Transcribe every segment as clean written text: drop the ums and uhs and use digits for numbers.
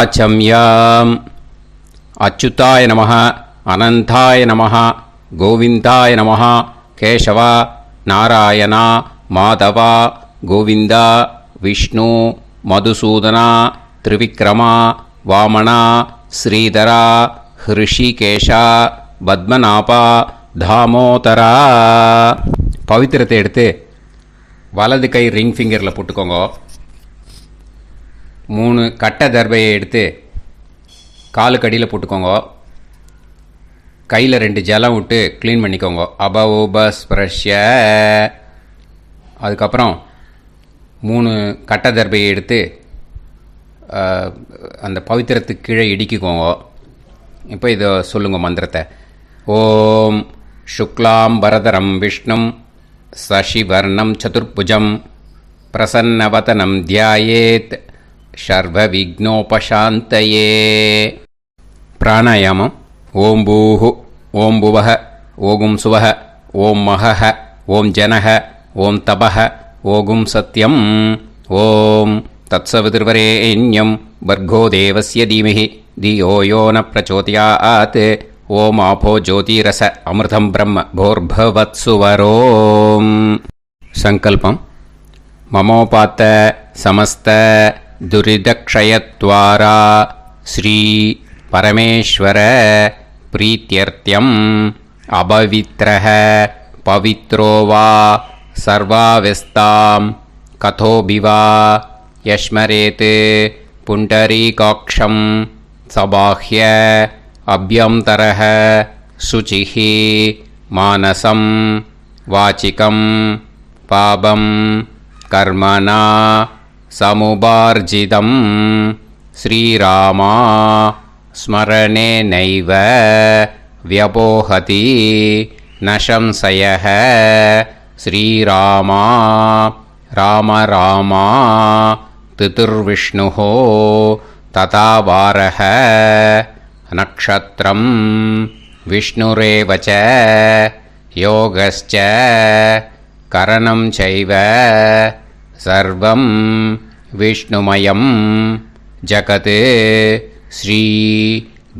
ஆச்சம்யாம். அச்சுதாய நமः, அனந்தாய நமः, கோவிந்தாய நமः, கேசவா, நாராயணா, மாதவா, கோவிந்தா, விஷ்ணு, மதுசூதனா, திரிவிக்ரமா, வாமனா, ஸ்ரீதரா, ஹிருஷிகேஷா, பத்மநாபா, தாமோதரா. பவித்திரத்தை எடுத்து வலது கை ரிங் ஃபிங்கரில் போட்டுக்கோங்க. 3 கட்டை தர்பையை எடுத்து காலுக்கடியில் போட்டுக்கோங்க. கையில் 2 ஜலம் விட்டு க்ளீன் பண்ணிக்கோங்க. அபவோபஸ்பிரஷ்ய. அதுக்கப்புறம் 3 கட்டை தர்பையை எடுத்து அந்த பவித்திரத்துக்கு கீழே இடிக்கிக்கோங்க. இப்போ இதை சொல்லுங்க மந்திரத்தை. ஓம் சுக்லாம் வரதரம் விஷ்ணும் சசிவர்ணம் சதுர்புஜம் பிரசன்னவதனம் தியாயேத் சர்வ விக்னோபசாந்தயே. பிராணாயாமம். ஓம் பூஹு, ஓம் புவஹ, ஓகும் சுவஹ, ஓம் மஹஹ, ஓம் ஜனஹ, ஓம் தபஹ, ஓகும் சத்யம். ஓம் தத்சவிதுர்வரேண்யம் வர்கோ தேவஸ்ய தீமஹி தியோ யோ ந பிரச்சோதயாத். ஓம் ஆபோ ஜோதிரச அமிர்தம் பிரம்ம போர்பவத்சுவரோம். சங்கல்பம். மமோபாத்த சமஸ்த துரிதக்ஷயத்வாரா ஸ்ரீ பரமேஸ்வர பிரீத்யர்த்தியம் அபவித்ரஹ பவித்ரோ வா சர்வாவஸ்தாம் கதோபிவா யஸ்மரேத் புண்டரீகாக்ஷம் சபாஹ்ய அப்யந்தரஹ சுசிஹி மானசம் வாச்சிகம் பாபம் கர்மணா சமுபார்ஜிதம் ஸ்ரீராமா ஸ்மரணேனைவ வ்யபோஹதி நசம்சயஹ. ஸ்ரீராமா ராம ராமா திதுர்விஷ்ணுஹோ ததா வாரஹ. நக்ஷத்ரம் விஷ்ணுரேவச யோகஸ்ச கரணம் சைவ சர்வம் விஷ்ணுமயம் ஜகத். ஸ்ரீ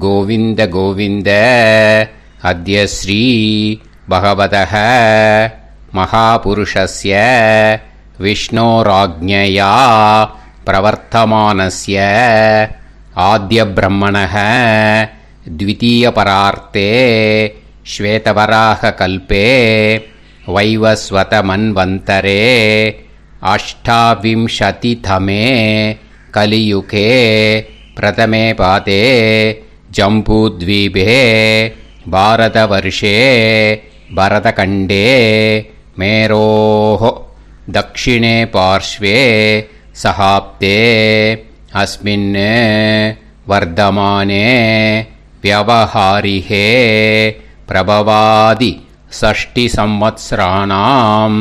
கோவிந்த கோவிந்த அத்ய ஸ்ரீ பகவதः மகாபுருஷஸ்ய விஷ்ணோராஜ்ஞயா பிரவர்த்தமானஸ்ய ஆத்ய பிரம்மணः த்விதீயபரார்த்தே ஸ்வேதவராக கல்பே வைவஸ்வத மன்வந்தரே அஷ்டாவிம்சதிதமே கலியுகே பிரதமே பாதே ஜம்பூத்வீபே பாரதவர்ஷே பரதகண்டே மேரோः தக்ஷிணே பார்ஷ்வே சஹாப்தே அஸ்மின் வர்தமானே व्यवहारिहे प्रभवादि षष्टि संवत्सराणां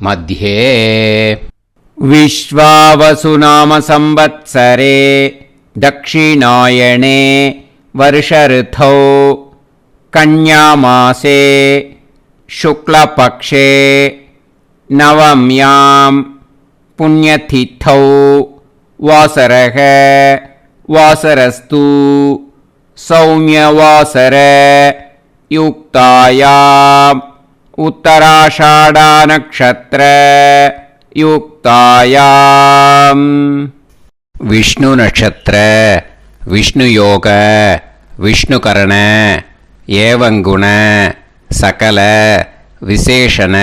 मध्ये विश्वावसुनाम संवत्सरे दक्षिणायणे वर्षऋतौ कन्यामासे शुक्लपक्षे नवम्यां पुण्यतिथौ वासरः वासरस्तु सौम्यवासर युक्तायाम् उत्तराषाढा नक्षत्र युक्तायाम् विष्णु नक्षत्र विष्णु योग विष्णुकरण एवं गुण सकल विशेषण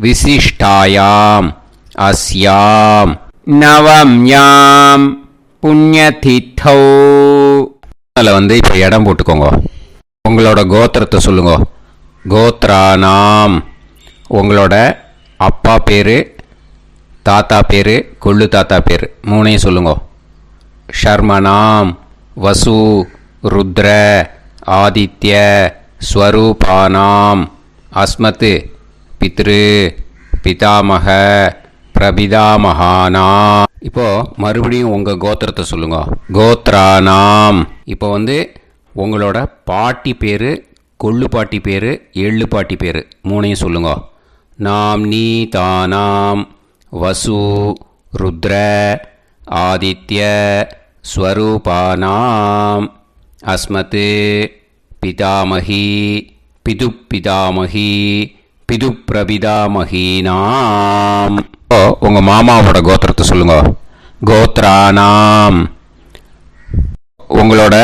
विशिष्टायाम् अस्याम् नवम्याम् पुण्यतिथौ. அதில் வந்து இப்போ இடம் போட்டுக்கோங்க. உங்களோட கோத்திரத்தை சொல்லுங்க. கோத்ரானாம். உங்களோட அப்பா பேர், தாத்தா பேர், கொள்ளு தாத்தா பேர் 3ஐயும் சொல்லுங்க. ஷர்மனாம் வசு ருத்ர ஆதித்ய ஸ்வரூபானாம் அஸ்மத் பித்ரு பிதாமக பிரபிதாமகானா. இப்போ மறுபடியும் உங்கள் கோத்திரத்தை சொல்லுங்க. கோத்ரானாம். இப்போ வந்து உங்களோட பாட்டி பேர், கொள்ளு பாட்டி பேர், எள்ளு பாட்டி பேர் 3ஐயும் சொல்லுங்க. நாம் நீ தானாம் வசு ருத்ர ஆதித்ய ஸ்வரூபானாம் அஸ்மத் பிதாமகி பிதுப்பிதாமகி பிதுப்பிரபிதாமகீனாம். உங்கள் மாமாவோட கோத்திரத்தை சொல்லுங்க. கோத்ரானாம் உங்களோட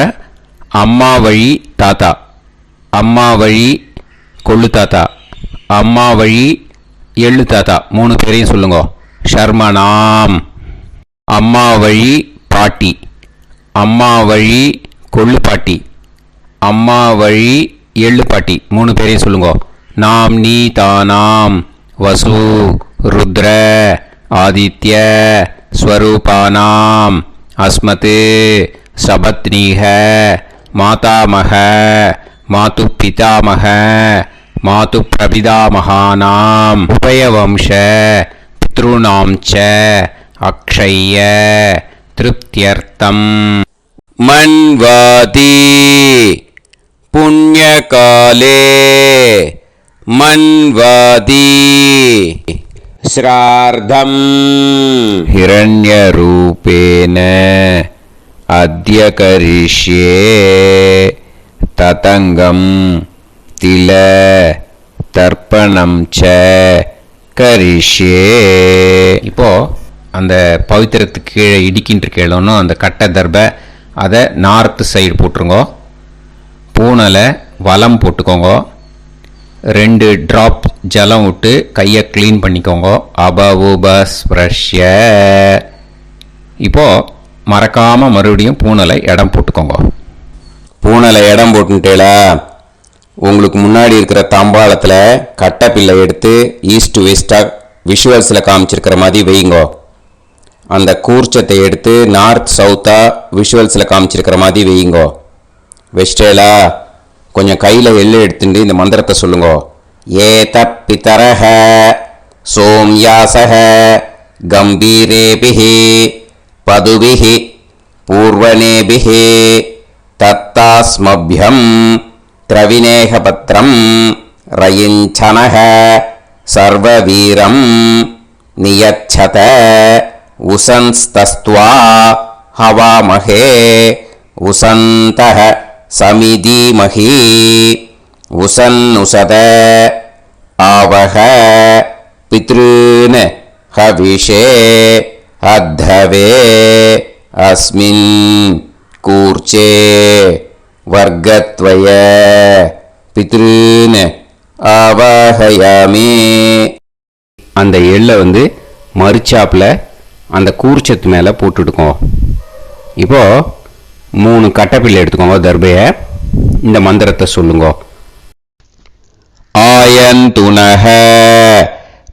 அம்மா வழி தாத்தா, அம்மா வழி கொள்ளு தாத்தா, அம்மா வழி எள்ளு தாத்தா, 3 பேரையும் சொல்லுங்க. ஷர்மனாம் அம்மா வழி பாட்டி, அம்மா வழி கொள்ளு பாட்டி, அம்மா வழி எள்ளு பாட்டி, 3 பேரையும் சொல்லுங்க. நாம் நீ தானாம் வசு ருத்ர ஆதித்ய ஸ்வரூபானாம் அஸ்மத் சபத்னீஹ மாதாமக மாது பிதாமக மாது பிரபிதாமகானாம் உபயவம்ச பித்ருணாம் ச அக்ஷய்ய திருப்தியர்த்தம். மன்வாதி புண்ணியகாலே மன்வாதி ஸ்ரார்த்தம் ஹிரண்யரூபேன அத்ய கரிஷ்யே ததங்கம் தில தர்ப்பணம் ச கரிஷ்யே. இப்போ அந்த பவித்திரத்துக்கு கீழே இடிக்கின்ற கீழே அந்த கட்டை தர்பை அதை நார்த்து சைடு போட்டுருங்கோ. பூனலை வலம் போட்டுக்கோங்க. 2 ட்ராப் ஜலம் விட்டு கையை க்ளீன் பண்ணிக்கோங்க. அபவுபஸ்ப்ரஷ்ய. இப்போது மறக்காமல் மறுபடியும் பூனலை இடம் போட்டுக்கோங்க. பூனலை இடம் போட்டுட்டேலா உங்களுக்கு முன்னாடி இருக்கிற தாம்பாளத்தில் கட்டைப்பில்லை எடுத்து ஈஸ்ட் டு வெஸ்டாக விஷுவல்ஸில் காமிச்சிருக்கிற மாதிரி வைங்கோ. அந்த கூர்ச்சத்தை எடுத்து நார்த் சவுத்தாக விஷுவல்ஸில் காமிச்சிருக்கிற மாதிரி வைங்கோ. வெஸ்டேலா கொஞ்சம் கையில் எள்ளு எடுத்துட்டு இந்த மந்திரத்தை சொல்லுங்க. ஏத பிதரஹ சோம்யாசஹ கம்பீரேபிஹி பதுபிஹி பூர்வணேபிஹி தத்தாஸ்மப்யம் திரவிநேகபத்ரம் ரயிஞ்சனஹ சர்வவீரம் நியச்சத உசன்ஸ்தஸ்த்வா ஹவாமஹே உசந்தஹ சமிதீமஹி உசன்னுசத ஆவஹ பித்ருன் ஹவிஷே அத்தவே அஸ்மின் கூர்ச்சே வர்க்கத்வய பித்ருன் ஆவாஹயாமி. அந்த எள்ளை மரிச்சாப்பில் அந்த கூர்ச்சத்து மேலே போட்டுடுக்கோம். இப்போது 3 கட்டைப்பிள்ளை எடுத்துக்கோங்க. தர்பையை இந்த மந்திரத்தை சொல்லுங்க. ஆயந்துனஹ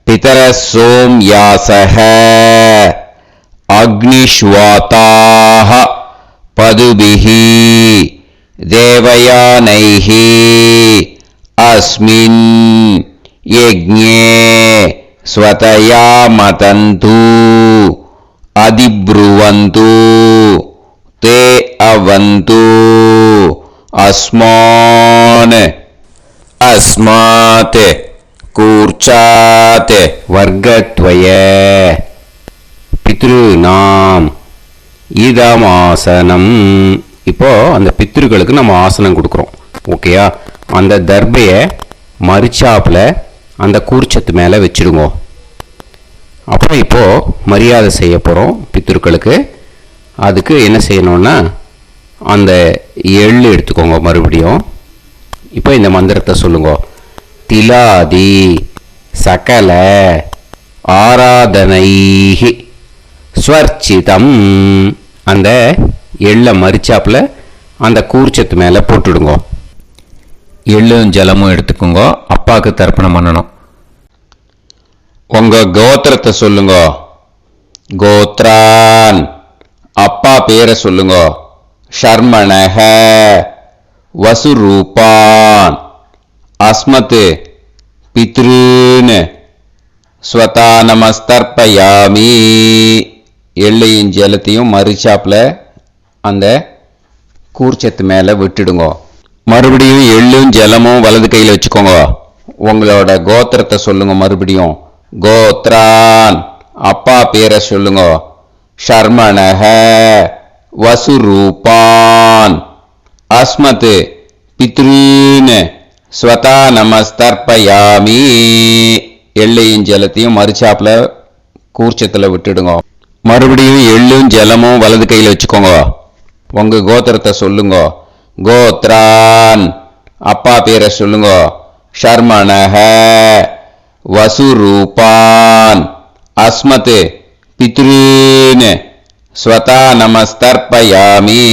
பிதர சோம்யாசஹ அக்னிஷ்வாதாஹ பதுபிஹி தேவயானைஹி அஸ்மின் யஜ்ஞே ஸ்வதயா மதந்து அதிப்ருவந்து தே அவது அஸ்மான் அஸ்மாத் கூர்ச்சாத் வர்க்கத்வய பித்ருநாம் இதமாசனம். இப்போ அந்த பித்ருக்களுக்கு நம்ம ஆசனம் கொடுக்குறோம். ஓகேயா? அந்த தர்பையை மரிச்சாப்பில் அந்த கூர்ச்சத்து மேலே வச்சுடுங்க. அப்புறம் இப்போது மரியாதை செய்ய போகிறோம் பித்ருக்களுக்கு. அதுக்கு என்ன செய்யணும்னா அந்த எள்ளு எடுத்துக்கோங்க. மறுபடியும் இப்போ இந்த மந்திரத்தை சொல்லுங்க. திலாதி சகல ஆராதனைஹி ஸ்வர்ச்சிதம். அந்த எள்ளை மரிச்சாப்பில் அந்த கூர்ச்சத்து மேலே போட்டுடுங்க. எள்ளும் ஜலமும் எடுத்துக்கோங்க. அப்பாவுக்கு தர்ப்பணம் பண்ணணும். உங்கள் கோத்திரத்தை சொல்லுங்க. கோத்ரான் அப்பா பேரை சொல்லுங்க. ஷர்மணஹ வசுரூபான் அஸ்மத் பித்ருன் ஸ்வதா நமஸ்தர்ப்பயாமி. எள்ளையும் ஜலத்தையும் மரிச்சாப்பில் அந்த கூர்ச்சத்து மேலே விட்டுடுங்க. மறுபடியும் எள்ளும் ஜலமும் வலது கையில் வச்சுக்கோங்க. உங்களோட கோத்திரத்தை சொல்லுங்க. மறுபடியும் கோத்ரான் அப்பா பேரை சொல்லுங்க. ஷர்மணஹ வசுரூபான் அஸ்மத் பித்ரீன் ஸ்வதா நமஸ்தர்ப்பயாமி. எள்ளையும் ஜலத்தையும் மறுச்சாப்புல கூர்ச்சத்தில் விட்டுடுங்க. மறுபடியும் எள்ளும் ஜலமும் வலது கையில் வச்சுக்கோங்க. உங்க கோத்திரத்தை சொல்லுங்க. கோத்ரான் அப்பா பேரை சொல்லுங்க. ஷர்மணஹ வசுரூபான் அஸ்மத் பித்ரீன் ஸ்வதா நமஸ்தர்ப்பயாமி.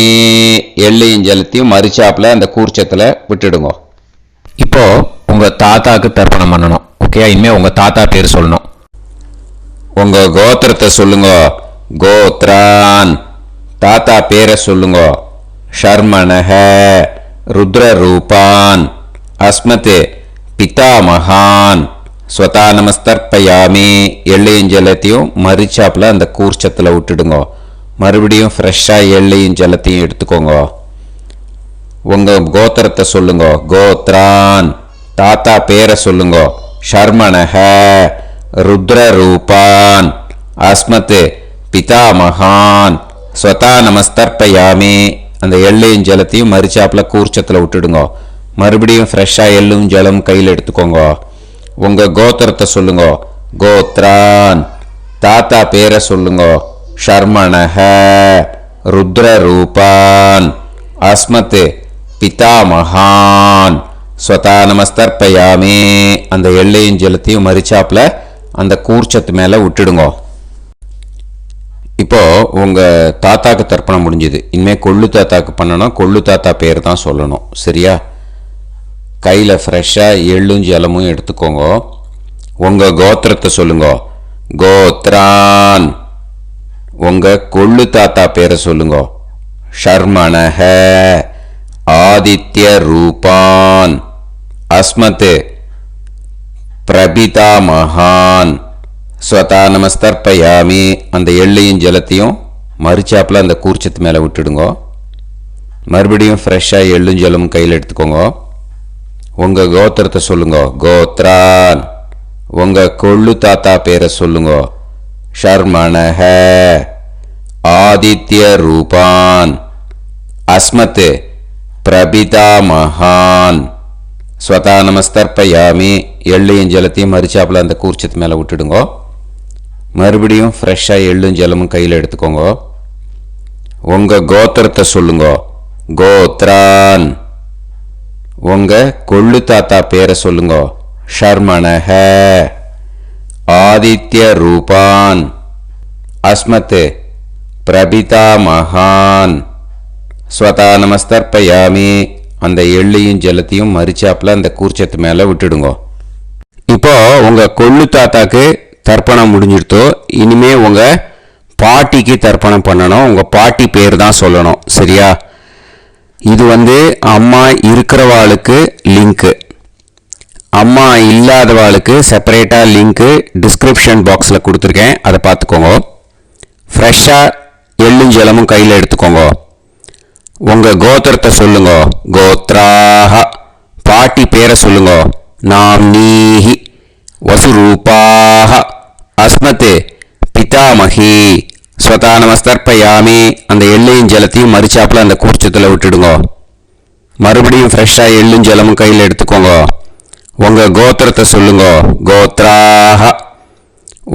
எள்ளையும் ஜலத்தையும் மறுச்சாப்புல அந்த கூர்ச்சத்தில் விட்டுடுங்க. இப்போ உங்க தாத்தாக்கு தர்ப்பணம் பண்ணணும். ஓகே, இனிமே உங்க தாத்தா பேர் சொல்லணும். உங்க கோத்திரத்தை சொல்லுங்க. கோத்ரான் தாத்தா பேரை சொல்லுங்க. ஷர்மணஹ ருத்ரரூபான் அஸ்மத் பிதாமகான் ஸ்வதா நமஸ்தர்ப்பயாமி. எள்ளையும் ஜலத்தையும் மறுச்சாப்புல அந்த கூர்ச்சத்தில் விட்டுடுங்க. மறுபடியும் ஃப்ரெஷ்ஷாக எள்ளையும் ஜலத்தையும் எடுத்துக்கோங்க. உங்க கோத்திரத்தை சொல்லுங்க. கோத்ரான் தாத்தா பேரை சொல்லுங்க. ஷர்மணஹ ருத்ரரூபான் அஸ்மத் பிதாமகான் ஸ்வதா நமஸ்தர்ப்பயாமி. அந்த எள்ளையும் ஜலத்தையும் மறுச்சாப்புல கூர்ச்சத்தில் விட்டுடுங்க. மறுபடியும் ஃப்ரெஷ்ஷாக எள்ளும் ஜலம் கையில் எடுத்துக்கோங்க. உங்க கோத்திரத்தை சொல்லுங்க. கோத்ரான் தாத்தா பேரை சொல்லுங்க. ஷர்மணஹ ருத்ரரூபான் அஸ்மத் பிதாமகான் ஸ்வதா நமஸ்தர்ப்பயாமி. அந்த எள்ளையும் ஜலத்தையும் மறுச்சாப்புல அந்த கூர்ச்சத்து மேலே விட்டுடுங்க. இப்போ உங்க தாத்தாக்கு தர்ப்பணம் முடிஞ்சது. இனிமே கொள்ளு தாத்தாக்கு பண்ணணும். கொள்ளு தாத்தா பேர் தான் சொல்லணும். சரியா? கையில் ஃப்ரெஷ்ஷாக எள்ளும் ஜலமும் எடுத்துக்கோங்க. உங்க கோத்திரத்தை சொல்லுங்க. கோத்ரான் உங்க கொள்ளு தாத்தா பேரை சொல்லுங்க. ஷர்மணஹ ஆதித்ய ரூபான் அஸ்மத் பிரபிதாமகான் ஸ்வதா நமஸ்தர்ப்பயாமி. அந்த எள்ளையும் ஜலத்தையும் மறுச்சாப்புல அந்த கூர்ச்சத்து மேலே விட்டுடுங்க. மறுபடியும் ஃப்ரெஷ்ஷாக எள்ளும் ஜலமும் கையில் எடுத்துக்கோங்க. உங்க கோத்திரத்தை சொல்லுங்க. கோத்ரான் உங்க கொள்ளு தாத்தா பேரை சொல்லுங்க. ஷர்மணஹ ஆதித்ய ரூபான் அஸ்மத் பிரபிதாமகான் ஸ்வதா நமஸ்தர்ப்பயாமி. எள்ளையும் ஜலத்தையும் மறுச்சாப்புல அந்த கூர்ச்சத்து மேலே விட்டுடுங்க. மறுபடியும் ஃப்ரெஷ்ஷாக எள்ளும் ஜலமும் கையில் எடுத்துக்கோங்க. உங்க கோத்திரத்தை சொல்லுங்க. கோத்ரான் உங்க கொள்ளு தாத்தா பேரை சொல்லுங்க. ஷர்மணஹ ஆதித்ய ரூபான் அஸ்மத் பிரபிதாமகான் ஸ்வதா நமஸ்தர்ப்பயாமி. அந்த எள்ளையும் ஜலத்தையும் மறுச்சாப்புல அந்த கூர்ச்சத்து மேலே விட்டுடுங்க. இப்போ உங்க கொள்ளு தாத்தாக்கு தர்ப்பணம் முடிஞ்சிடுத்தோ. இனிமே உங்க பாட்டிக்கு தர்ப்பணம் பண்ணணும். உங்க பாட்டி பேர் தான் சொல்லணும். சரியா? இது அம்மா இருக்கிறவாளுக்கு லிங்க்கு, அம்மா இல்லாதவாளுக்கு செப்பரேட்டாக லிங்க்கு டிஸ்கிரிப்ஷன் பாக்ஸில் கொடுத்துருக்கேன். அதை பார்த்துக்கோங்க. ஃப்ரெஷ்ஷாக எள்ளும் ஜலமும் கையில் எடுத்துக்கோங்க. உங்கள் கோத்திரத்தை சொல்லுங்க. கோத்ராஹ பாட்டி பேரை சொல்லுங்க. நாம்னீஹி வசுரூபாஹ அஸ்மத் பிதாமகி ஸ்வதா நமஸ்தர்ப்பயாமி. அந்த எள்ளையும் ஜலத்தையும் மறுச்சாப்புல அந்த கூர்ச்சத்தில் விட்டுடுங்க. மறுபடியும் ஃப்ரெஷ்ஷாக எள்ளும் ஜலமும் கையில் எடுத்துக்கோங்க. உங்கள் கோத்திரத்தை சொல்லுங்க. கோத்ராஹ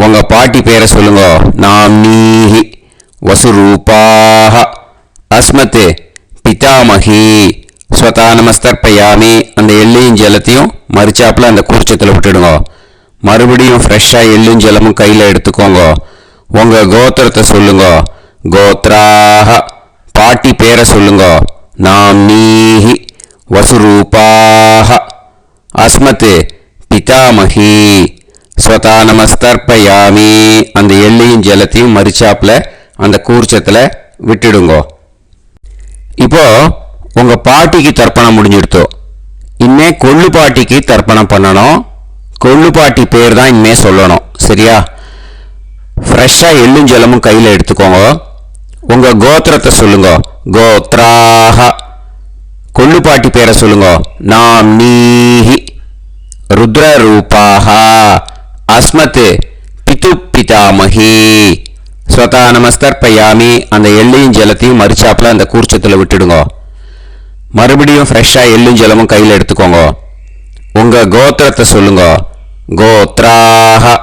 உங்க பாட்டி பேரை சொல்லுங்க. நாம்னீஹி வசுரூபாஹ அஸ்மத் பிதாமகி ஸ்வதா நமஸ்தர்ப்பயாமி. அந்த எள்ளையும் ஜலத்தையும் மறுச்சாப்புல அந்த கூர்ச்சத்தில் விட்டுடுங்க. மறுபடியும் ஃப்ரெஷ்ஷாக எள்ளும் ஜலமும் கையில் எடுத்துக்கோங்க. உங்க கோத்திரத்தை சொல்லுங்க. கோத்ராஹ பாட்டி பேரை சொல்லுங்க. நாம்னீஹி வசுரூபாஹ அஸ்மத் பிதாமகி ஸ்வதா நமஸ்தர்ப்பயாமி. அந்த எள்ளையும் ஜலத்தையும் மறுச்சாப்புல அந்த கூர்ச்சத்தில் விட்டுடுங்க. இப்போ உங்க பாட்டிக்கு தர்ப்பணம் முடிஞ்சிடுத்தோ. இனிமே கொள்ளு பாட்டிக்கு தர்ப்பணம் பண்ணணும். கொள்ளு பாட்டி பேர் தான் இனிமே சொல்லணும். சரியா? ஃப்ரெஷ்ஷாக எள்ளும் ஜலமும் கையில் எடுத்துக்கோங்க. உங்க கோத்திரத்தை சொல்லுங்க. கோத்ராஹ கொள்ளு பாட்டி பேரை சொல்லுங்க. நாம்னீஹி ருத்ரரூபாஹ அஸ்மத் பிது பிதாமகி ஸ்வதா நமஸ்தர்ப்பயாமி. அந்த எள்ளையும் ஜலத்தையும் மறிச்சாப்புல அந்த கூர்ச்சத்தில் விட்டுடுங்க. மறுபடியும் ஃப்ரெஷ்ஷாக எள்ளும் ஜலமும் கையில் எடுத்துக்கோங்க. உங்கள் கோத்திரத்தை சொல்லுங்க. கோத்ராஹ.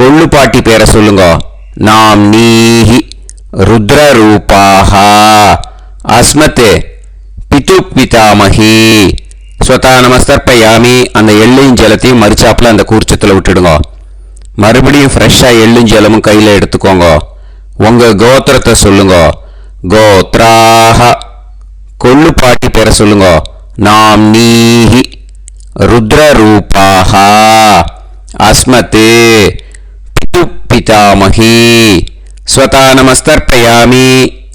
கொள்ளுப்பாட்டி பேரை சொல்லுங்க. நாம் நீஹி ருத்ரரூபாஹ அஸ்மத்தே பிது பிதாமகி. ஸ்வதா நமஸ்தர்ப்பயாமி. அந்த எள்ளையும் ஜலத்தையும் மறிச்சாப்புல அந்த கூர்ச்சத்தில் விட்டுடுங்க. மறுபடியும் ஃப்ரெஷ்ஷாக எள்ளும் ஜலமும் கையில் எடுத்துக்கோங்க. உங்கள் கோத்திரத்தை சொல்லுங்க. கோத்ராஹ. கொள்ளுப்பாட்டி பேரை சொல்லுங்க. நாம் நீஹி ருத்ரரூபாஹ அஸ்மத்தே பிது பிதாமகி. ஸ்வதா நமஸ்தர்ப்பயாமி.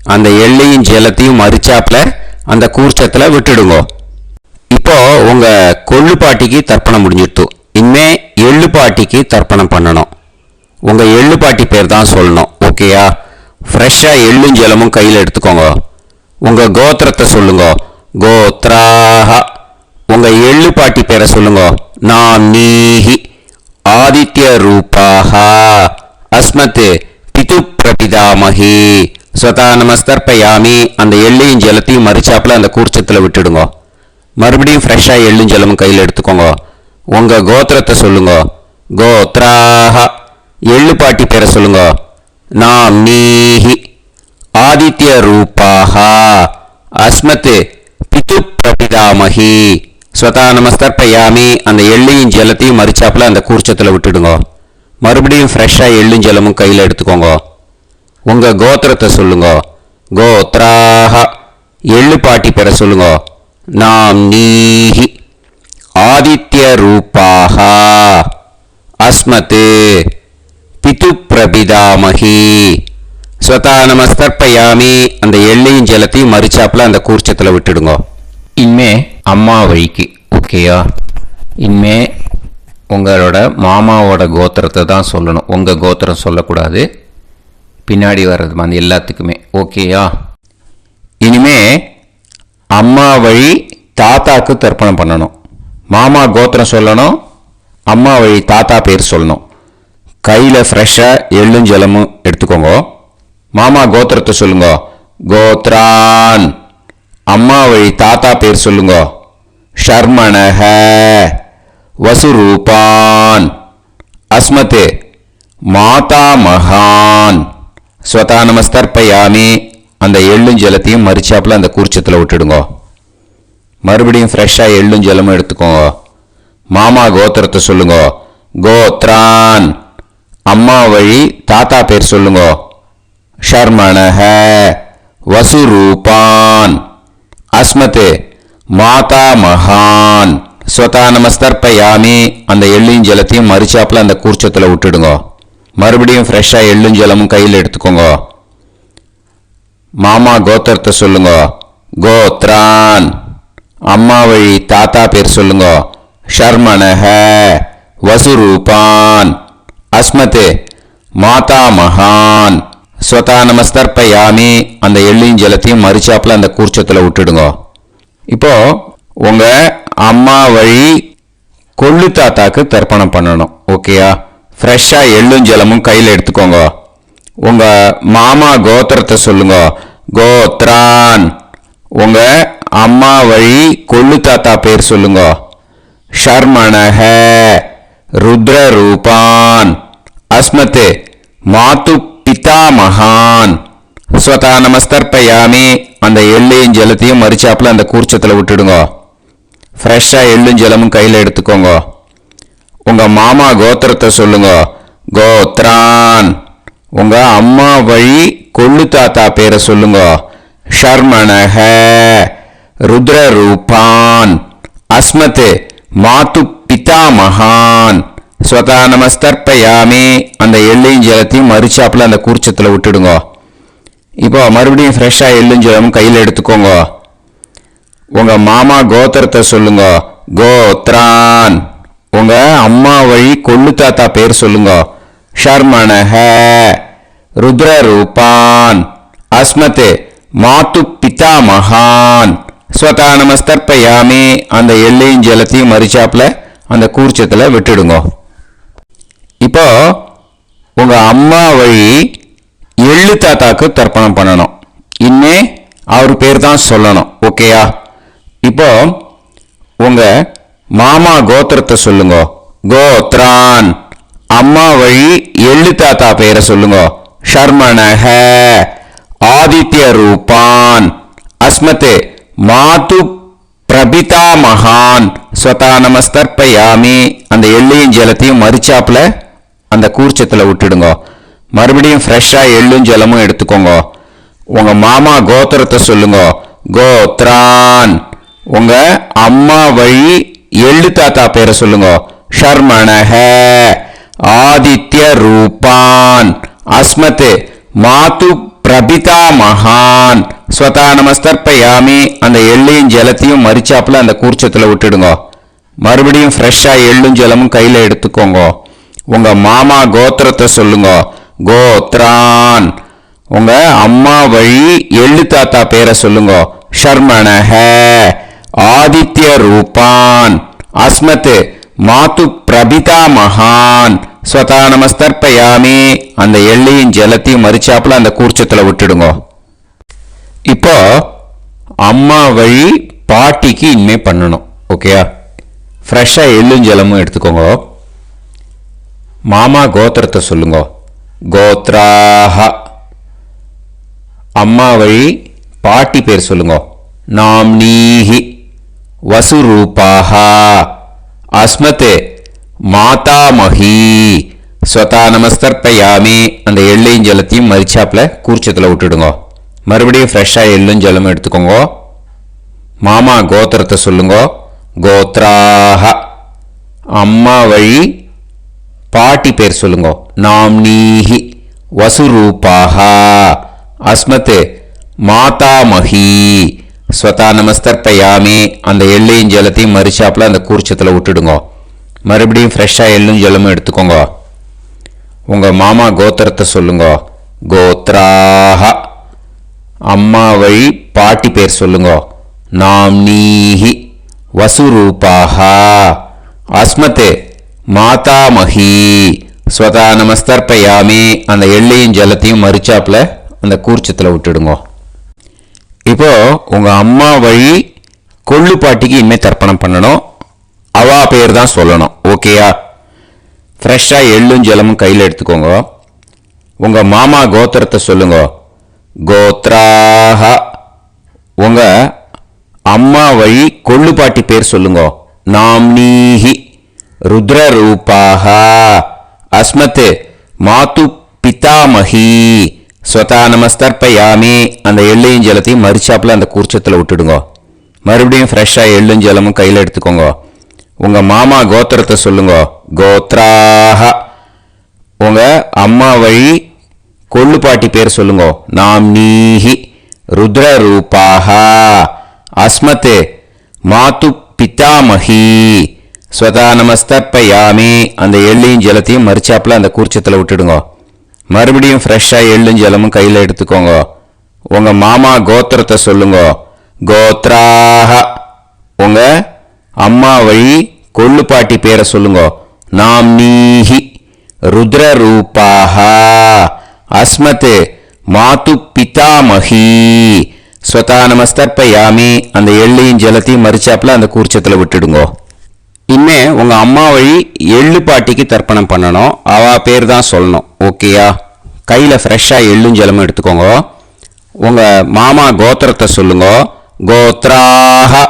அந்த எள்ளையும் ஜலத்தையும் மறிச்சாப்புல அந்த கூர்ச்சத்தில் விட்டுடுங்க. இப்போ உங்க கொள்ளுப்பாட்டிக்கு தர்ப்பணம் முடிஞ்சிடுத்து. இனிமே எள்ளுப்பாட்டிக்கு தர்ப்பணம் பண்ணணும். உங்க எள்ளுப்பாட்டி பேர் தான் சொல்லணும். ஓகேயா? ஃப்ரெஷ்ஷாக எள்ளும் ஜலமும் கையில் எடுத்துக்கோங்க. உங்க கோத்திரத்தை சொல்லுங்க. கோத்ராஹ. உங்க எள்ளுப்பாட்டி பேரை சொல்லுங்க. நாம் நீஹி ஆதித்ய ரூபாஹ அஸ்மத் பிது பிரபிதாமகி. ஸ்வதா நமஸ்தர்ப்பயாமி. அந்த எள்ளையும் ஜலத்தையும் மறிச்சாப்புல அந்த கூர்ச்சத்தில் விட்டுடுங்க. மறுபடியும் ஃப்ரெஷ்ஷாக எள்ளும் ஜலமும் கையில் எடுத்துக்கோங்க. உங்க கோத்திரத்தை சொல்லுங்க. கோத்ராஹ. எள்ளுப்பாட்டி பேரை சொல்லுங்க. நாம் நீஹி ஆதித்ய ரூபாஹ அஸ்மத் பிது பிரபிதாமகி. ஸ்வதா நமஸ்தர்ப்பயாமி. அந்த எள்ளையும் ஜலத்தையும் மறிச்சாப்புல அந்த கூர்ச்சத்தில் விட்டுடுங்க. மறுபடியும் ஃப்ரெஷ்ஷாக எள்ளும் ஜலமும் கையில் எடுத்துக்கோங்க. உங்க கோத்திரத்தை சொல்லுங்க. கோத்ராஹ. எள்ளுப்பாட்டி பேரை சொல்லுங்க. நாம் நீஹி ஆதித்ய ரூபாஹ அஸ்மத் பிது பிரபிதாமகி. ஸ்வதா நமஸ்தர்ப்பயாமி. அந்த எள்ளையும் ஜலத்தையும் மறிச்சாப்புல அந்த கூர்ச்சத்தில் விட்டுடுங்க. இனிமே அம்மா வழிக்கு. ஓகேயா? இனிமே உங்களோட மாமாவோட கோத்திரத்தை தான் சொல்லணும். உங்கள் கோத்திரம் சொல்லக்கூடாது. பின்னாடி வர்றது மாதிரி எல்லாத்துக்குமே. ஓகேயா? இனிமே அம்மா வழி தாத்தாக்கு தர்ப்பணம் பண்ணணும். மாமா கோத்திரம் சொல்லணும். அம்மா வழி தாத்தா பேர் சொல்லணும். கையில் ஃப்ரெஷ்ஷாக எள்ளும் ஜலமும் எடுத்துக்கோங்க. மாமா கோத்திரத்தை சொல்லுங்க. கோத்ரான். அம்மா வழி தாத்தா பேர் சொல்லுங்க. ஷர்மணஹ வசுரூபான் அஸ்மத் மாதா மகான். ஸ்வதா நமஸ்தர்ப்பயாமி. அந்த எள்ளும் ஜலத்தையும் மறிச்சாப்புல அந்த கூர்ச்சத்தில் விட்டுடுங்க. மறுபடியும் ஃப்ரெஷ்ஷாக எள்ளும் ஜலமும் எடுத்துக்கோங்க. மாமா கோத்திரத்தை சொல்லுங்க. கோத்ரான். அம்மா வழி தாத்தா பேர் சொல்லுங்க. ஷர்மணஹ வசுரூபான் அஸ்மத் மாதா மகான். ஸ்வதா நமஸ்தர்ப்பயாமி. அந்த எள்ளும் ஜலத்தையும் மறிச்சாப்புல அந்த கூர்ச்சத்தில் விட்டுடுங்க. மறுபடியும் ஃப்ரெஷ்ஷாக எள்ளும் ஜலமும் கையில் எடுத்துக்கோங்க. மாமா கோத்திரத்தை சொல்லுங்க. கோத்ரான். அம்மா வழி தாத்தா பேர் சொல்லுங்க. ஷர்மணஹ வசுரூபான் அஸ்மத் மாதா மகான். ஸ்வதா நமஸ்தர்ப்பயாமி. அந்த எள்ளையும் ஜலத்தையும் மறிச்சாப்புல அந்த கூர்ச்சத்தில் விட்டுடுங்க. இப்போ உங்க அம்மா வழி கொள்ளு தாத்தாக்கு தர்ப்பணம் பண்ணணும். ஓகேயா? ஃப்ரெஷ்ஷாக எள்ளும் ஜலமும் கையில் எடுத்துக்கோங்க. உங்க மாமா கோத்திரத்தை சொல்லுங்க. கோத்ரான். உங்க அம்மா வழி கொள்ளு தாத்தா பேர் சொல்லுங்க. ஷர்மணஹ ருத்ரரூபான் அஸ்மத் மாது பிதா மகான். ஸ்வதா நமஸ்தர்ப்பயாமி. அந்த எள்ளையும் ஜலத்தையும் மறிச்சாப்புல அந்த கூர்ச்சத்தில் விட்டுடுங்க. ஃப்ரெஷ்ஷாக எள்ளும் ஜலமும் கையில் எடுத்துக்கோங்க. உங்கள் மாமா கோத்திரத்தை சொல்லுங்க. கோத்ரான். உங்கள் அம்மா வழி கொள்ளு தாத்தா பேரை சொல்லுங்க. ஷர்மணஹ ருத்ரரூபான் அஸ்மத் மாது பிதா மகான். ஸ்வதா நமஸ்தர்ப்பயாமி. அந்த எள்ளையும் ஜலத்தையும் மறிச்சாப்புல அந்த கூர்ச்சத்தில் விட்டுடுங்க. இப்போ மறுபடியும் ஃப்ரெஷ்ஷாக எள்ளும் ஜலமும் கையில் எடுத்துக்கோங்க. உங்கள் மாமா கோத்திரத்தை சொல்லுங்க. கோத்ரான். உங்கள் அம்மா வழி கொள்ளு தாத்தா பேர் சொல்லுங்க. ஷர்மணஹ ருத்ரரூபான் அஸ்மத் மாது பிதா மகான். ஸ்வதா நமஸ்தர்ப்பயாமி. அந்த எள்ளையும் ஜலத்தையும் மறிச்சாப்புல அந்த கூர்ச்சத்தில் விட்டுடுங்க. இப்போ உங்கள் அம்மா வழி எள்ளு தாத்தாக்கு தர்ப்பணம் பண்ணணும். இன்னே அவர் பேர் தான் சொல்லணும். ஓகேயா? இப்போ உங்க மாமா கோத்திரத்தை சொல்லுங்க. கோத்ரான். அம்மா வழி எள்ளு தாத்தா பேரை சொல்லுங்க. ஷர்மணஹ. ஆதித்ய ரூபான். அஸ்மதே மாது பிரபிதா மகான். ஸ்வதா நமஸ்தர்ப்பயாமி. அந்த எள்ளையும் ஜலத்தையும் மரிச்சாப்புல அந்த கூர்ச்சத்தில் விட்டுடுங்க. மறுபடியும் ஃப்ரெஷ்ஷாக எள்ளும் ஜலமும் எடுத்துக்கோங்க. உங்க மாமா கோத்திரத்தை சொல்லுங்க. கோத்ரான். உங்க அம்மா வழி எள்ளு தாத்தா பேரை சொல்லுங்க. ஷர்மணஹ. ஆதித்ய ரூபான். அஸ்மத் மாது பிரபிதா மகான். ஸ்வதா நமஸ்தர்ப்பயாமி. அந்த எள்ளையும் ஜலத்தையும் மரிச்சாப்புல அந்த கூர்ச்சத்தில் விட்டுடுங்க. மறுபடியும் ஃப்ரெஷ்ஷாக எள்ளும் ஜலமும் கையில் எடுத்துக்கோங்க. உங்க மாமா கோத்திரத்தை சொல்லுங்க. கோத்ரான். உங்க அம்மா வழி எள்ளு தாத்தா பேரை சொல்லுங்க. ஷர்மணஹ. ஆதித்ய ரூபான். அஸ்மத் மாது பிரபிதா மகான். ஸ்வதா நமஸ்தர்ப்பயாமி. அந்த எள்ளையும் ஜலத்தையும் மரிச்சாப்புல அந்த கூர்ச்சத்தில் விட்டுடுங்க. இப்போ அம்மா வழி பாட்டிக்கு இனிமே பண்ணணும். ஓகேயா? ஃப்ரெஷ்ஷாக எள்ளும் ஜலமும் எடுத்துக்கோங்க. மாமா கோத்திரத்தை சொல்லுங்க. கோத்ராஹ. அம்மா வழி பாட்டி பேர் சொல்லுங்க. நாம்னீஹி. வசுரூபாஹ. அஸ்மத் மாதாமஹி. ஸ்வதா நமஸ்தர்ப்பயாமி. அந்த எள்ளையும் ஜலத்தையும் மரிச்சாப்புல கூர்ச்சத்தில் விட்டுடுங்க. மறுபடியும் ஃப்ரெஷ்ஷாக எள்ளும் ஜலமும் எடுத்துக்கோங்க. மாமா கோத்திரத்தை சொல்லுங்க. கோத்ராஹ. அம்மா வழி பாட்டி பேர் சொல்லுங்க. நாம்னீஹி. வசுரூபாஹ. அஸ்மத் மாதாமஹி. ஸ்வதா நமஸ்தர்ப்பயாமி. அந்த எள்ளையும் ஜலத்தையும் மரிச்சாப்புல அந்த கூர்ச்சத்தில் விட்டுடுங்க. மறுபடியும் ஃப்ரெஷ்ஷாக எள்ளும் ஜலமும் எடுத்துக்கோங்க. உங்க மாமா கோத்திரத்தை சொல்லுங்க. கோத்ராஹ. அம்மா வழி பாட்டி பேர் சொல்லுங்க. நாம்னீஹி. வசுரூபாஹ. அஸ்மத் மாதாமஹி. ஸ்வதா நமஸ்தர்ப்பயாமி. அந்த எள்ளையும் ஜலத்தையும் மரிச்சாப்புல அந்த கூர்ச்சத்தில் விட்டுடுங்க. இப்போ உங்க அம்மா வழி கொள்ளு பாட்டிக்கு இனிமே தர்ப்பணம் பண்ணணும். அவா பேர் தான் சொல்லணும். ஓகேயா? ஃப்ரெஷ்ஷாக எள்ளும் ஜலமும் கையில் எடுத்துக்கோங்க. உங்க மாமா கோத்திரத்தை சொல்லுங்க. கோத்ராஹ. உங்க அம்மா வழி கொள்ளு பாட்டி பேர் சொல்லுங்க. நாம்னீஹி. ருத்ரரூபாஹ. அஸ்மத் மாது பிதாமஹி. ஸ்வதா நமஸ்தர்ப்பயாமி. அந்த எள்ளையும் ஜலத்தையும் மரிச்சாப்புல அந்த கூர்ச்சத்தில் விட்டுடுங்க. மறுபடியும் ஃப்ரெஷ்ஷாக எள்ளும் ஜலமும் கையில் எடுத்துக்கோங்க. உங்க மாமா கோத்திரத்தை சொல்லுங்க. கோத்ராஹ. உங்க அம்மா வழி கொள்ளு பாட்டி பேர் சொல்லுங்க. நாம்னீஹி. ருத்ரரூபாஹ. அஸ்மத் மாது பிதாமஹி. ஸ்வதா நமஸ்தர்ப்பயாமி. அந்த எள்ளையும் ஜலத்தையும் மரிச்சாப்புல அந்த கூர்ச்சத்தில் விட்டுடுங்க. மறுபடியும் ஃப்ரெஷ்ஷாக எள்ளும் ஜலமும் கையில் எடுத்துக்கோங்க. உங்க மாமா கோத்திரத்தை சொல்லுங்க. கோத்ராஹ. உங்க அம்மா வழி கொள்ளு பாட்டி பேரை சொல்லுங்க. நாம்னீஹி. ருத்ரரூபாஹ. அஸ்மத் மாது பிதாமஹி. ஸ்வதா நமஸ்தர்ப்பயாமி. அந்த எள்ளையும் ஜலத்தையும் மரிச்சாப்புல அந்த கூர்ச்சத்தில் விட்டுடுங்க. இனிமே உங்க அம்மா வழி எள்ளு பாட்டிக்கு தர்ப்பணம் பண்ணணும். அவா பேர் தான் சொல்லணும். ஓகேயா? கையில் ஃப்ரெஷ்ஷாக எள்ளும் ஜலமும் எடுத்துக்கோங்க. உங்க மாமா கோத்திரத்தை சொல்லுங்க. கோத்ராஹ.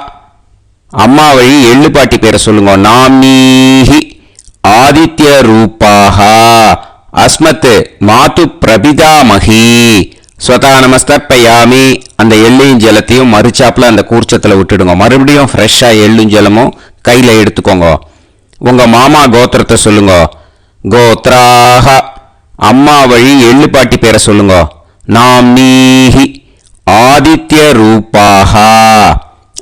அம்மா வழி எள்ளு பாட்டி பேரை சொல்லுங்க. நாம்னீஹி. ஆதித்ய ரூபாஹ. அஸ்மத் மாது பிரபிதாமஹி. ஸ்வதா நமஸ்தர்ப்பயாமி. அந்த எள்ளையும் ஜலத்தையும் மரிச்சாப்புல அந்த கூர்ச்சத்தில் விட்டுடுங்க. மறுபடியும் ஃப்ரெஷ்ஷாக எள்ளும் ஜலமும் கையில் எடுத்துக்கோங்க. உங்க மாமா கோத்திரத்தை சொல்லுங்க. கோத்ராஹ. அம்மா வழி எள்ளு பாட்டி பேரை சொல்லுங்க. நாம்னீஹி. ஆதித்ய ரூபாஹ.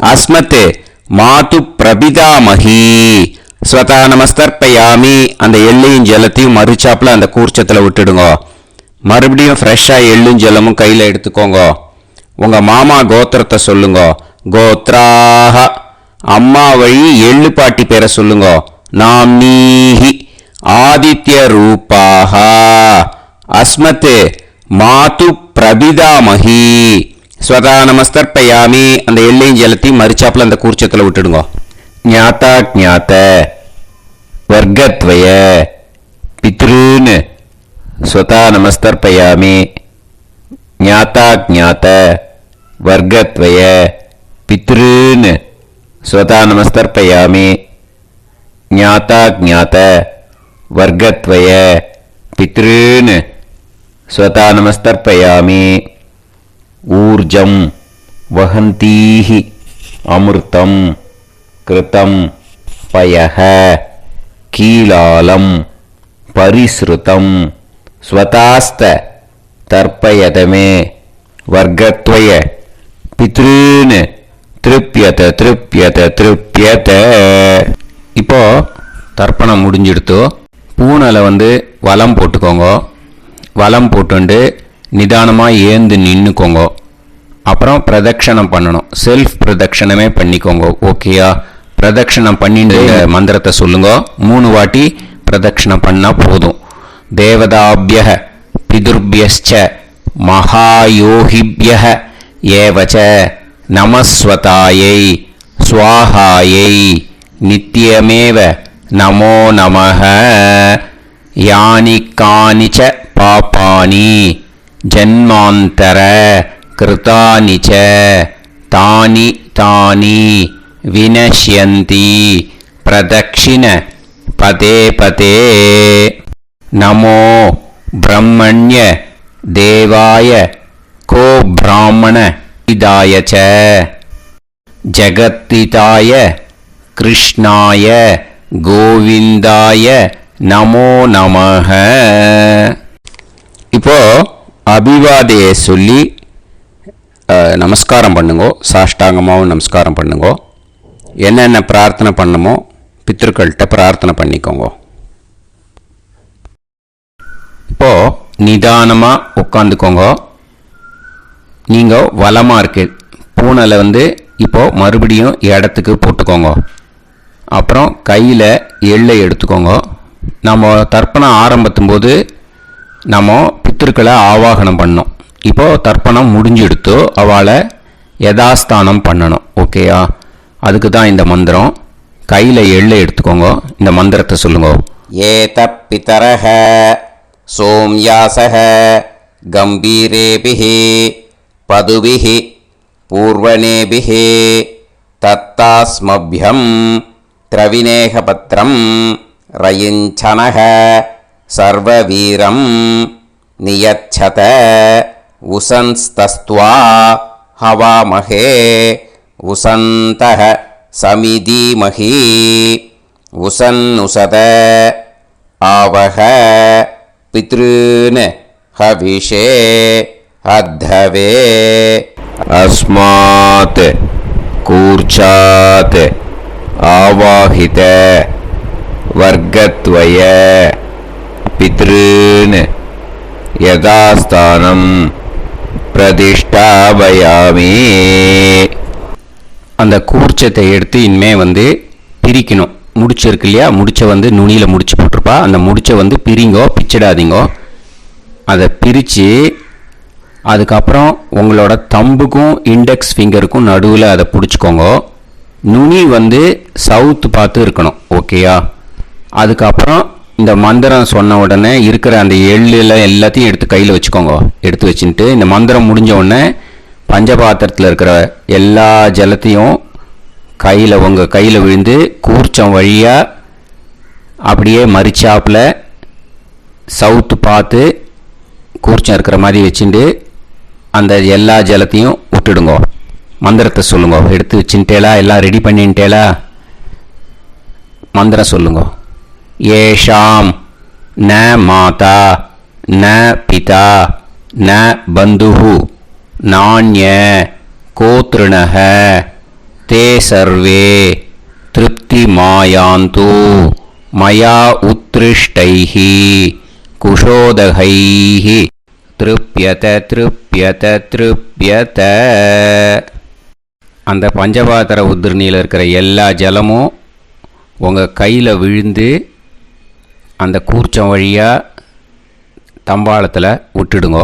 அஸ்மத் மாது பிரபிதாமஹி. ஸ்வதா நமஸ்தர்ப்பயாமி. அந்த எள்ளையும் ஜலத்தையும் மரிச்சாப்புல அந்த கூர்ச்சத்தில் விட்டுடுங்க. மறுபடியும் ஃப்ரெஷ்ஷாக எள்ளும் ஜலமும் கையில் எடுத்துக்கோங்க. உங்க மாமா கோத்திரத்தை சொல்லுங்க. கோத்ராஹ. அம்மா வழி எள்ளு பாட்டி பேரை சொல்லுங்க. நாம்னீஹி. ஆதித்ய ரூபாஹ. அஸ்மத் மாது பிரபிதாமகி. ஸ்வதா நமஸ்தர்ப்பயாமி. அந்த எல்லையும் ஜலத்தையும் மறிச்சாப்புல அந்த கூர்ச்சத்தில் விட்டுடுங்க. ஞாத்தா ஜாத்த வர்க்கத்வய பித்ருன்னு ஸ்வதா நமஸ்தர்ப்பயாமி. ஞாத்தா ஜாத்த வர்க்கத்வய பித்ருன்னு ஸ்வதா நமஸ்தர்ப்பயாமி. ஞாத்தா ஜாத்த வர்க்கத்வய பித்ருன்னு ஸ்வதா நமஸ்தர்ப்பயாமி. ஊர்ஜம் வஹந்தீஹி அமிர்தம் கிருதம் பயஹ கீலாலம் பரிஸ்ருதம் ஸ்வதாஸ்த தர்ப்பயதமே வர்க்கத்வய பித்ருன்னு திருப்யத திருப்யத திருப்யத. இப்போ தர்ப்பணம் முடிஞ்சிடுத்தோ பூனலை வலம் போட்டுக்கோங்க. வலம் போட்டுண்டு நிதானமாக ஏந்து நின்றுக்கோங்க. அப்புறம் பிரதட்சணம் பண்ணணும். செல்ஃப் பிரதட்சணமே பண்ணிக்கோங்க. ஓகேயா? பிரதட்சணம் பண்ணிட்டு மந்திரத்தை சொல்லுங்க. 3 வாட்டி பிரதட்சணம் பண்ணால் போதும். தேவதாபிய பிதுர்பியச்ச மகாயோகிபிய ஏவச்ச நமஸ்வதாயை ஸ்வாஹாயை நித்யமேவ நமோ நமஹ. யானி கானிச்ச பாபானி ஜன்மாந்தர கிருதானி ச தானி தானி வினஷ்யந்தி பிரதக்ஷிண பதே பதே. நமோ பிரம்மண்ய தேவாய கோ பிராமண இதாய ச ஜகத்திதாய கிருஷ்ணாய கோவிந்தாய நமோ நமஹ. இப்போ அபிவாதையை சொல்லி நமஸ்காரம் பண்ணுங்கோ. சாஷ்டாங்கமாகவும் நமஸ்காரம் பண்ணுங்கோ. என்னென்ன பிரார்த்தனை பண்ணமோ பித்ருக்கள்கிட்ட பிரார்த்தனை பண்ணிக்கோங்க. இப்போ நிதானமாக உட்காந்துக்கோங்க. நீங்கள் வலமாக இருக்கு பூனலை இப்போ மறுபடியும் இடத்துக்கு போட்டுக்கோங்க. அப்புறம் கையில் எள்ளை எடுத்துக்கோங்க. நம்ம தர்ப்பணம் ஆரம்பிக்கும் போது நம்ம பித்திருக்களை ஆவாகனம் பண்ணோம். இப்போது தர்ப்பணம் முடிஞ்செடுத்தோ அவளை யதாஸ்தானம் பண்ணணும். ஓகேயா? அதுக்கு தான் இந்த மந்திரம். கையில் எள்ளை எடுத்துக்கோங்க. இந்த மந்திரத்தை சொல்லுங்க. ஏத பிதரஹ சோம்யாசஹ கம்பீரேபிஹி பதுபிஹி பூர்வணேபிஹி தத்தாஸ்மப்யம் திரவிநேகபத்ரம் ரயிஞ்சனஹ சர்வவீரம் நியச்சத உசன்ஸ்தஸ்த்வா ஹவாமஹே உசந்தஹ சமிதீமஹி உசன்னுசத ஆவஹ பித்ருன் ஹவிஷே அத்தவே. அஸ்மாத் கூர்ச்சாத் ஆவாஹித வர்க்கத்வய பித்ருன் யதாஸ்தானம் பிரதிஷ்டாபயாமி. அந்த கூர்ச்சத்தை எடுத்து இனிமே பிரிக்கணும். முடிச்சு இருக்கு இல்லையா? முடிச்சை நுனியில் முடிச்சு போட்டிருப்பா. அந்த முடிச்சை பிரிங்கோ, பிச்சிடாதீங்கோ. அதை பிரித்து அதுக்கப்புறம் உங்களோட தம்புக்கும் இண்டெக்ஸ் ஃபிங்கருக்கும் நடுவில் அதை பிடிச்சிக்கோங்க. நுனி சவுத்து பார்த்து இருக்கணும். ஓகேயா? அதுக்கப்புறம் இந்த மந்திரம் சொன்ன உடனே இருக்கிற அந்த எள்ளில் எல்லாத்தையும் எடுத்து கையில் வச்சுக்கோங்க. எடுத்து வச்சுட்டு இந்த மந்திரம் முடிஞ்ச உடனே பஞ்சபாத்திரத்தில் இருக்கிற எல்லா ஜலத்தையும் உங்கள் கையில் விழுந்து கூர்ச்சம் வழியாக அப்படியே மறிச்சாப்பில் சவுத்து பார்த்து கூர்ச்சம் இருக்கிற மாதிரி வச்சுட்டு அந்த எல்லா ஜலத்தையும் விட்டுடுங்க. மந்திரத்தை சொல்லுங்க. எடுத்து வச்சுட்டேலா? எல்லாம் ரெடி பண்ணிட்டேலா? மந்திரம் சொல்லுங்க. ஏஷாம் ந மாதா ந பிதா ந பந்துஹு நாண்ய கோத்ருணஹ தே சர்வே திருப்தி மாயாந்து மயா உத்ருஷ்டைஹி குஷோதகைஹி திருப்யத திருப்யத திருப்யத. அந்த பஞ்சபாத்திர உதிர்ணியில் இருக்கிற எல்லா ஜலமும் உங்கள் கையில் விழுந்து அந்த கூர்ச்சம் வழியாக தம்பாளத்தில் விட்டுடுங்க.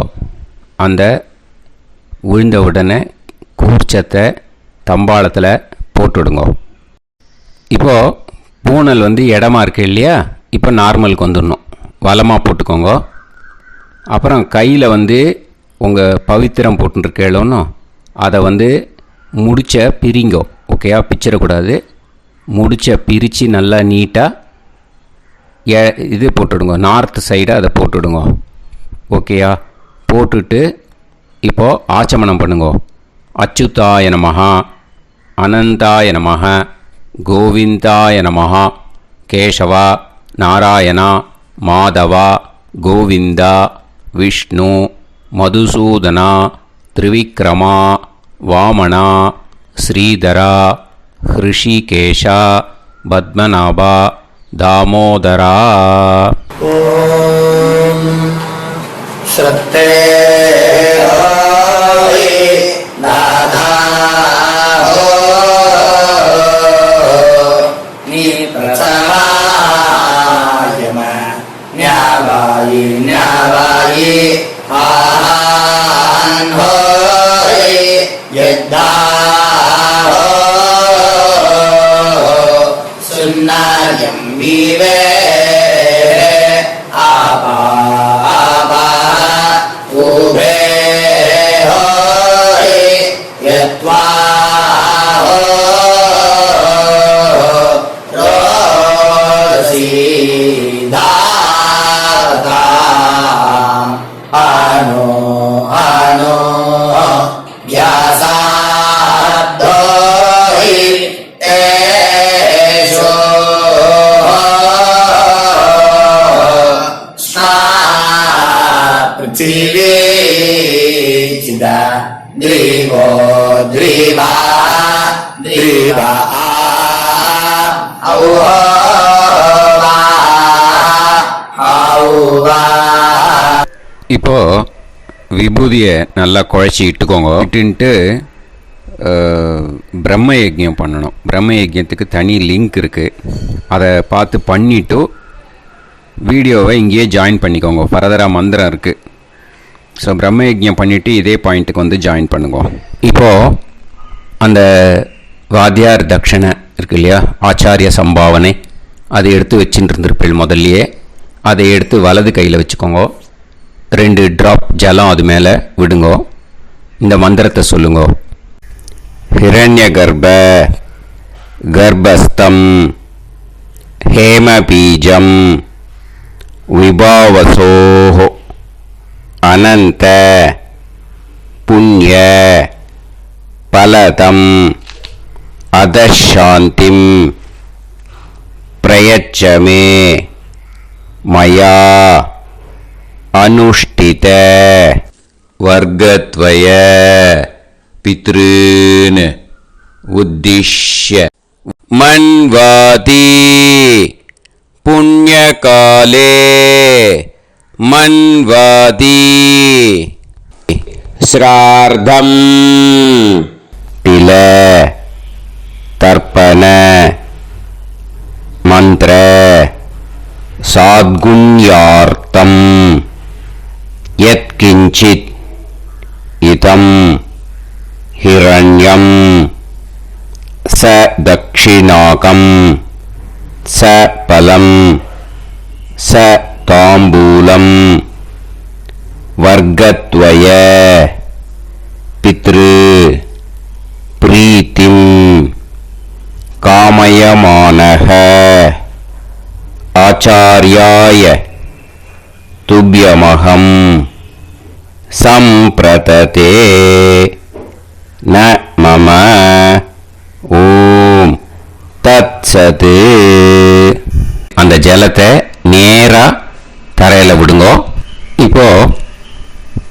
அந்த விழுந்த உடனே கூர்ச்சத்தை தம்பாளத்தில் போட்டுவிடுங்க. இப்போது பூனல் இடமா இருக்கு இல்லையா, இப்போ நார்மலுக்கு வந்துடணும். வலமாக போட்டுக்கோங்க. அப்புறம் கையில் உங்கள் பவித்திரம் போட்டுருக்கேளோன்னு அதை முடிச்ச பிரிங்கோ. ஓகேயா, பிச்சிடக்கூடாது. முடிச்ச பிரித்து நல்லா நீட்டாக இது போட்டுடுங்க, நார்த் சைடை அதை போட்டுடுங்க. ஓகேயா, போட்டுட்டு இப்போது ஆச்சமனம் பண்ணுங்க. அச்சுதாய நமஹ, அனந்தாய நமஹ, கோவிந்தாய நமஹ, கேசவா, நாராயணா, மாதவா, கோவிந்தா, விஷ்ணு, மதுசூதனா, திரிவிக்ரமா, வாமனா, ஸ்ரீதரா, ஹிருஷிகேஷா, பத்மநாபா, தாமோதரா. ஓம் ஸ்ரத்தே Drivo, driva, driva, auva, auva. இப்போ விபூதியை நல்லா குழச்சி இட்டுக்கோங்க. இட்டுன்ட்டு பிரம்ம யஜ்யம் பண்ணணும். பிரம்ம யஜ்யத்துக்கு தனி லிங்க் இருக்குது, அதை பார்த்து பண்ணிவிட்டு வீடியோவை இங்கேயே ஜாயின் பண்ணிக்கோங்க. ஃபர்தராக மந்திரம் இருக்குது. ஸோ பிரம்ம யஜ்யம் பண்ணிவிட்டு இதே பாயிண்ட்டுக்கு ஜாயின் பண்ணுங்க. இப்போது அந்த வாத்தியார் தட்சணை இருக்கு இல்லையா, ஆச்சாரிய சம்பாவனை, அதை எடுத்து வச்சுட்டு இருந்திருப்பேன் முதல்லையே. அதை எடுத்து வலது கையில் வச்சுக்கோங்க. 2 ட்ராப் ஜலம் அது மேலே விடுங்கோ. இந்த மந்திரத்தை சொல்லுங்க. ஹிரண்ய கர்ப்ப கர்ப்பஸ்தம் ஹேமபீஜம் விபாவசோஹோ அனந்த புண்ணிய பலதம் அதசாந்திம் பிரயச்சமே மயா அனுஷ்டித வர்க்கத்வய பித்ருன் உத்திஷ்ய மன்வாதி புண்ணியகாலே மன்வாதி ஸ்ரார்த்தம் தில தர்ப்பண மந்திர சாத்குண்யார்த்தம் யத்கிஞ்சித் இதம் ஹிரண்யம் ச தக்ஷிணாகம் ச பலம் ச தாம்பூலம் வர்க்கத்வய பித்ரு பிரீத்திம் காமயமானஹ ஆச்சார்யாய துப்யமஹம் சம்பிரததே ந மம ஓம் தத்சத். அந்த ஜலத்தை நேராக தரையில் விடுங்கோ. இப்போது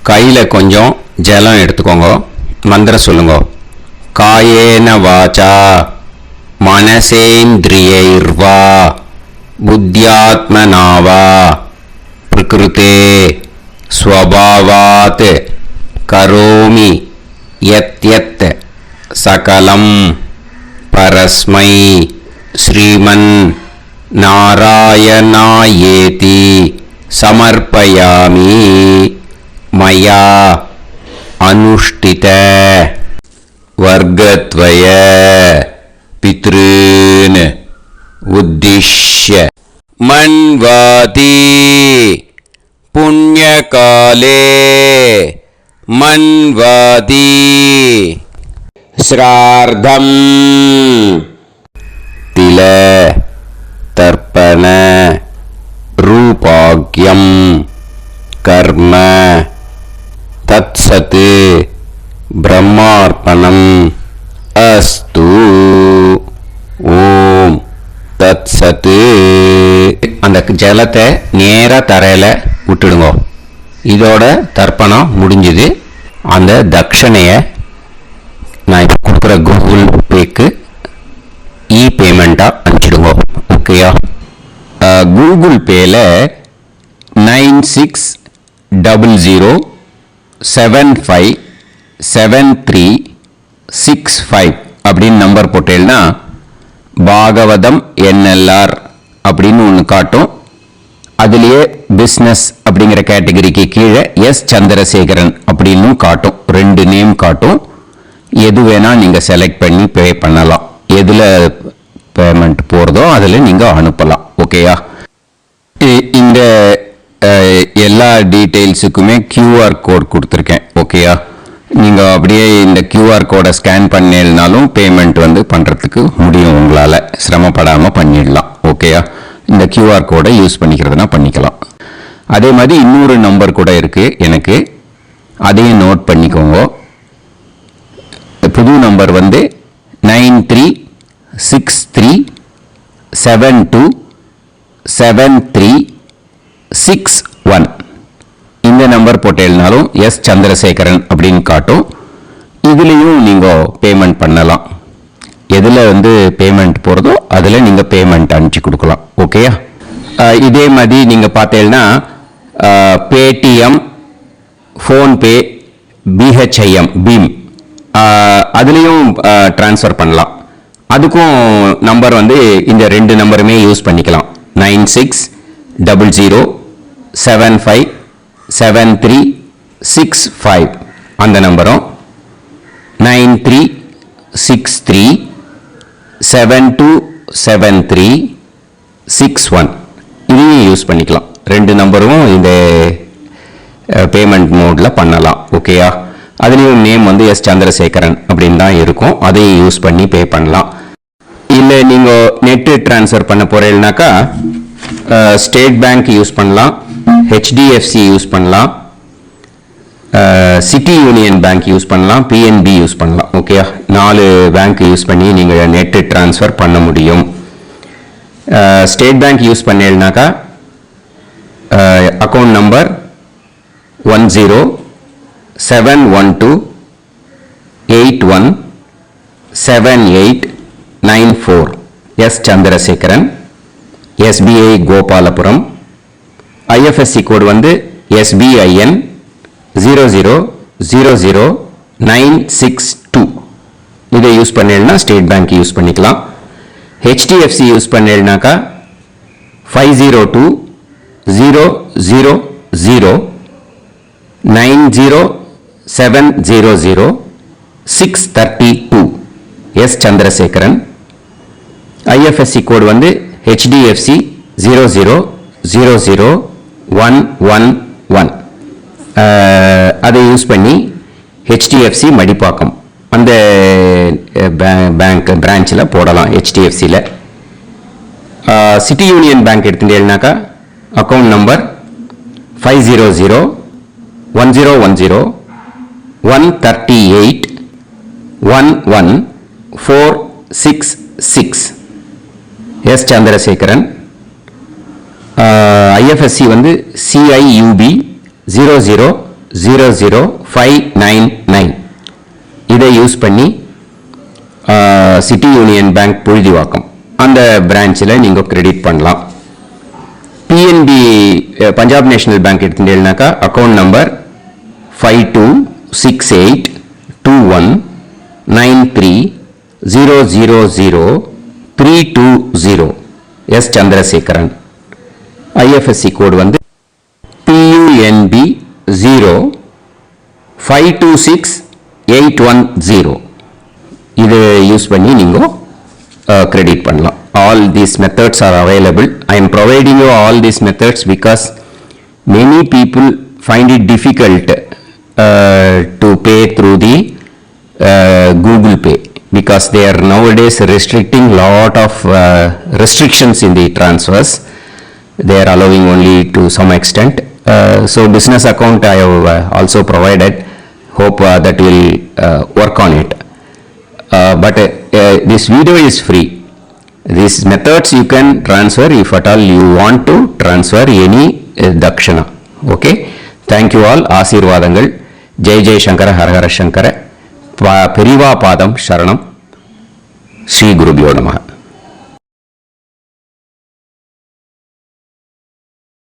கையில் கொஞ்சம் ஜலம் எடுத்துக்கோங்க. மந்திரம் சொல்லுங்க. காயேன வாச்சா மனசேந்திரியைர்வா புத்தியாத்மனாவா பிரகிருதே ஸ்வபாவாத் கரோமி யத் யத் சகலம் பரஸ்மை ஸ்ரீமன் நாராயணாயேதி சமர்ப்பயாமி மயா अनुष्ठित वर्गद्वय पितॄन् उद्दिश्य मन्वाति पुण्यकाले मन्वाति श्राद्धम् तिल तर्पण रूपाग्यं कर्म तत्सत् ब्रह्मार्पणम् अस्तु ओम தத்சத்து. அந்த ஜலத்தை நேராக தரையில் விட்டுடுங்க. இதோட தர்ப்பணம் முடிஞ்சுது. அந்த தட்சணையை நான் இப்போ கொடுக்குற கூகுள் பேக்கு பேமெண்ட்டாக அனுப்பிச்சிடுங்க. ஓகேயா? கூகுள் பேயில் 9600757365 அப்படின்னு நம்பர் போட்டேன்னா பாகவதம் NLR அப்படின்னு ஒன்று காட்டும். அதுலேயே பிஸ்னஸ் அப்படிங்கிற கேட்டகரிக்கு கீழே எஸ் சந்திரசேகரன் அப்படின்னு காட்டும். 2 நேம் காட்டும். எது வேணால் நீங்கள் செலக்ட் பண்ணி பே பண்ணலாம். எதில் பேமெண்ட் போகிறதோ அதில் நீங்கள் அனுப்பலாம். ஓகேயா? இந்த எல்லா டீட்டெயில்ஸுக்குமே QR கோட் கொடுத்துருக்கேன். ஓகேயா? நீங்கள் அப்படியே இந்த QR கோடை ஸ்கேன் பண்ணினாலும் பேமெண்ட் பண்ணுறதுக்கு முடியும். உங்களால் சிரமப்படாமல் பண்ணிடலாம். ஓகேயா? இந்த QR கோடை யூஸ் பண்ணிக்கிறதுனா பண்ணிக்கலாம். அதே மாதிரி இன்னொரு நம்பர் கூட இருக்குது எனக்கு. அதையும் நோட் பண்ணிக்கோங்க. புது நம்பர் 9363727361. இந்த நம்பர் போட்டேனாலும் எஸ் சந்திரசேகரன் அப்படின்னு காட்டும். இதுலேயும் நீங்கள் பேமெண்ட் பண்ணலாம். எதில் பேமெண்ட் போகிறதோ அதில் நீங்கள் பேமெண்ட் அனுப்பிச்சி கொடுக்கலாம். ஓகேயா? இதே மாதிரி நீங்கள் பார்த்தீங்கன்னா பேடிஎம், ஃபோன்பே, BHIM பீம் அதுலேயும் ட்ரான்ஸ்ஃபர் பண்ணலாம். அதுக்கும் நம்பர் இந்த 2 நம்பருமே யூஸ் பண்ணிக்கலாம். 9600757365 அந்த நம்பரும் 9363727361 இதையும் யூஸ் பண்ணிக்கலாம். 2 நம்பரும் இந்த பேமெண்ட் மோடில் பண்ணலாம். ஓகேயா? அதுலேயும் நேம் எஸ் சந்திரசேகரன் அப்படின்னு தான் இருக்கும். அதையும் யூஸ் பண்ணி பே பண்ணலாம். இல்லை நீங்கள் நெட்டு ட்ரான்ஸ்ஃபர் பண்ண போகிறீங்கனாக்கா ஸ்டேட் பேங்க் யூஸ் பண்ணலாம், HDFC யூஸ் பண்ணலாம், சிட்டி யூனியன் பேங்க் யூஸ் பண்ணலாம், PNB யூஸ் பண்ணலாம். ஓகேயா? 4 பேங்க் யூஸ் பண்ணி நீங்கள் நெட்டு ட்ரான்ஸ்ஃபர் பண்ண முடியும். ஸ்டேட் பேங்க் யூஸ் பண்ணீங்கனாக்கா account number 10712817894 S Chandrasekaran, SBI Gopalapuram. IFSC code SBIN 0000962. இதை யூஸ் பண்ணீங்கன்னா ஸ்டேட் பேங்க் யூஸ் பண்ணிக்கலாம். HDFC யூஸ் பண்ணீங்கன்னாக்கா 5020090700 S Chandrasekaran. IFSC code HDFC 0000111. அதை யூஸ் பண்ணி HDFC மடிப்பாக்கம் அந்த பேங்க் பிரான்ச்சில் போடலாம். HDFCயில் சிட்டி யூனியன் பேங்க் எடுத்துட்டேன்னாக்கா account number 50010114166 S Chandrasekaran. IFSC CIUB 0000599. இதை யூஸ் பண்ணி சிட்டி யூனியன் பேங்க் புழுதிவாக்கம் அந்த பிரான்ச்சில் நீங்கள் கிரெடிட் பண்ணலாம். PNB பஞ்சாப் நேஷனல் பேங்க் எடுத்துட்டேன்னாக்கா account number 52682193000320 S Chandrasekaran. IFSC code PUNB 526810 இது யூஸ் பண்ணி நீங்கள் கிரெடிட் பண்ணலாம். All these methods are available. I am providing you all these methods because many people find it difficult to pay through the Google Pay because they are nowadays restricting lot of restrictions in the transfers. They are allowing only to some extent. So business account I have also provided. Hope that will work on it. But this video is free. These methods you can transfer if at all you want to transfer any dakshana. Okay. Thank you all. ஆசீர்வாதங்கள். ஜெய் ஜெய் சங்கர ஹர ஹர சங்கர. பெரிவா பாதம் சரணம். ஸ்ரீ குருபியோ நமஹ.